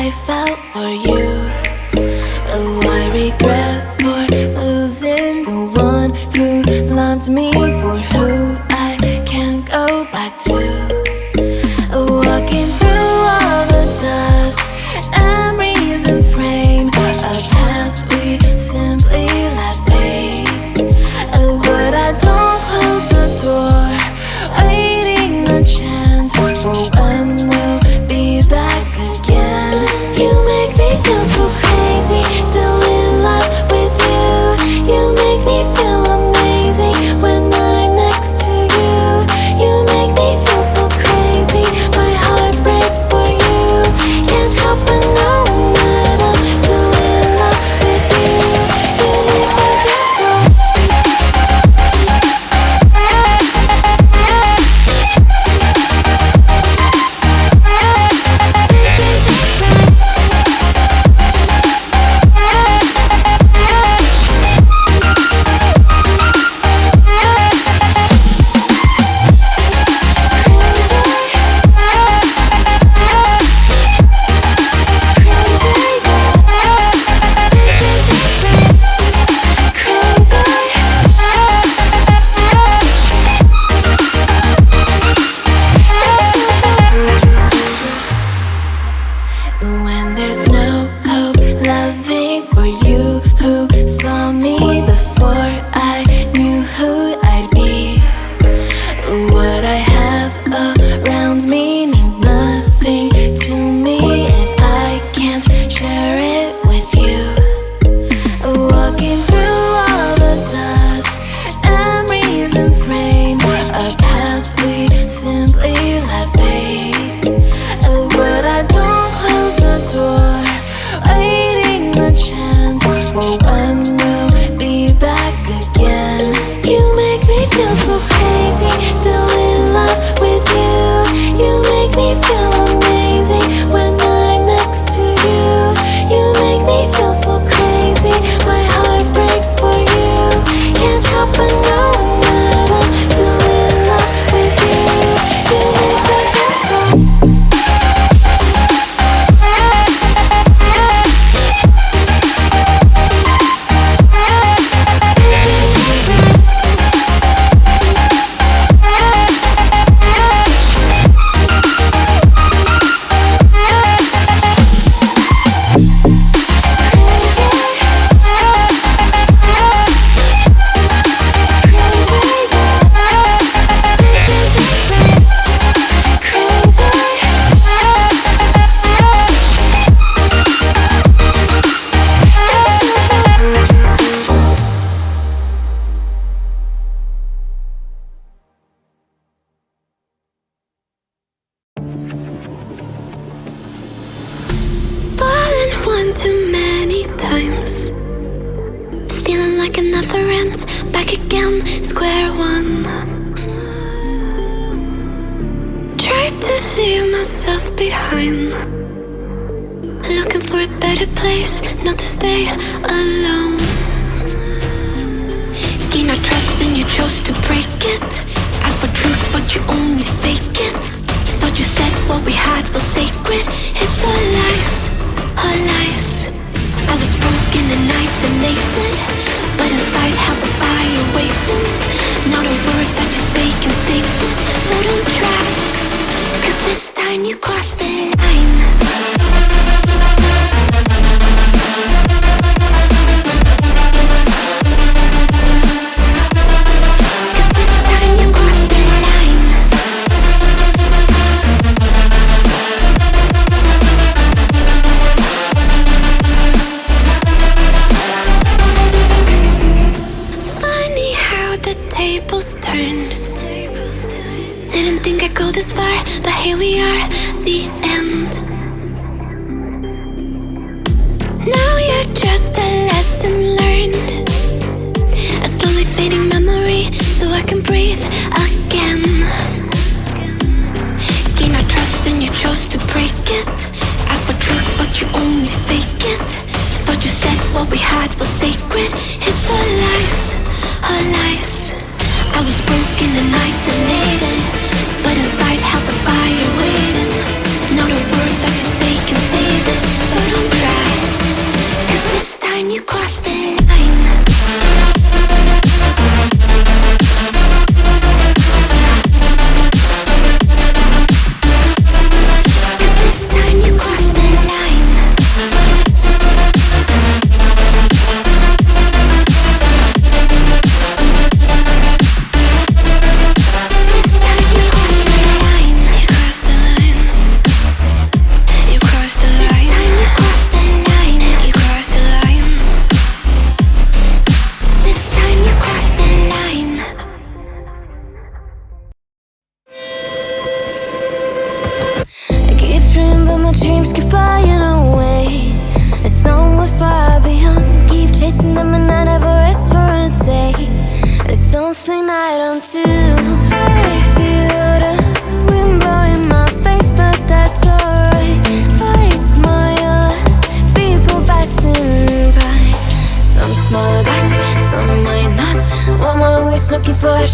I felt for you. Oh, I regret for losing the one who loved me, for who I can't go back to. Walking through all the dust, memories and frame, a past we simply let fade. But I don't close the door, waiting a chance for when we'll be back again. You make me feel so crazy, still in love with you. You make me feel amazing when I'm next to you. You make me feel so crazy, my heart breaks for you. Can't help but know that I'm still in love with you. You make me feel so. When there's no hope, loving for you who saw me before I knew who I'd be. What I have around me means nothing to me if I can't share it with you. Walking through all the dust, memories and frame, a past we simply let fade. But I don't close the door, waiting a chance for when we'll be back again. You make me feel so crazy, still in love with you. You make me feel amazing when I'm next to you. You make me feel so crazy, my heart breaks for you. Can't help but know that I'm still in love with you. You make me feel so. Fallen one too many times, feeling like it never ends. Back again, square one. Tried to leave myself behind, looking for a better place, not to stay alone. Gain our trust and you chose to break it. Asked for truth but you only fake it. Thought you said what we had was sacred. It's all lies, all lies. I was broken and isolated, but inside held the fire waiting. Not a word that you say can save this, so don't try, 'cause this time you crossed the line. Didn't think I'd go this far, but here we are, the end. Now you're just a lesson learned, a slowly fading memory, so I can breathe again. Gain our trust and you chose to break it. Asked for truth but you only fake it. Thought you said what we had was sacred. It's all lies, all lies. I was broken and isolated, but inside held the fire waiting. Not a word that you say can save this.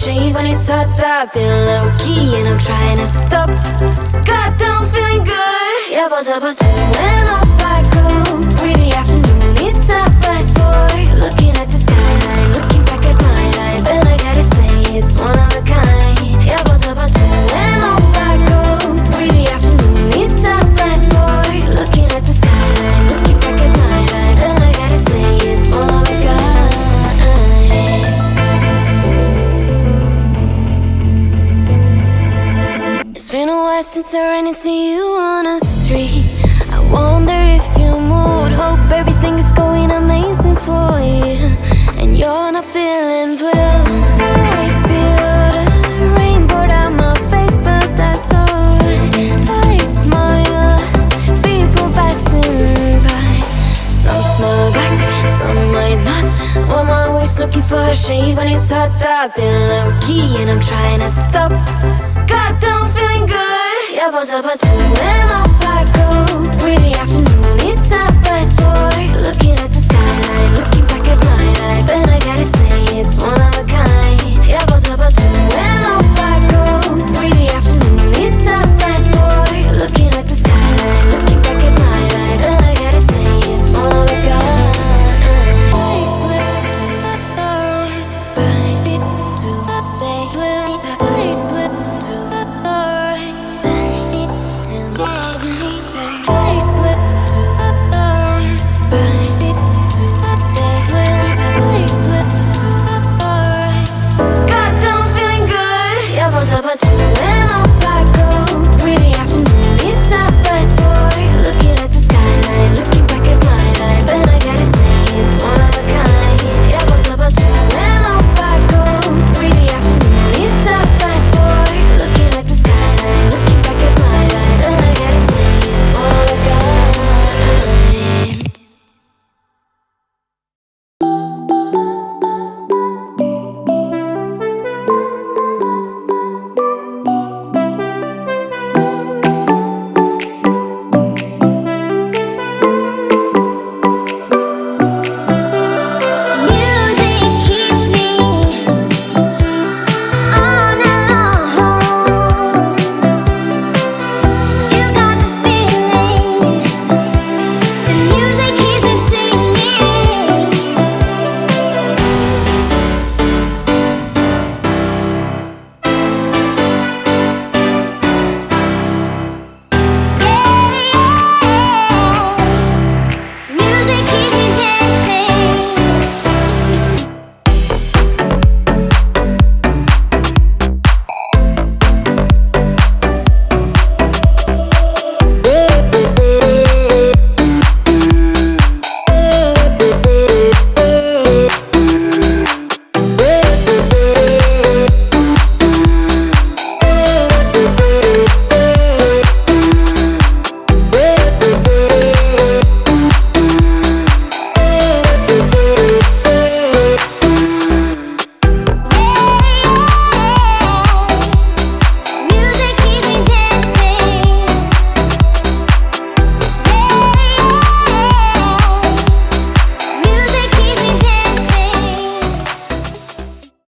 shade when it's hot. I've been low key and I'm trying to stop. God, I'm feeling good. Yeah, but when off I go. Pretty afternoon, it's a fast forward. Looking at the skyline, looking back at my life, and I gotta say it's one of a kind. Yeah, but when off I go. Pretty afternoon, it's a fast forward. Looking at the skyline, looking back at my life, and I gotta say it's one of a kind. It's been a while since I ran into you on a street. I wonder if you moved. Hope everything is going amazing for you, and you're not feeling blue. I feel the rain pour down my face, but that's alright. I smile at people passing by. Some smile back, some might not. I'm always looking for a shade when it's hot. I've been low key and I'm trying to stop. God, I'm feeling good. Yeah, but when off I go.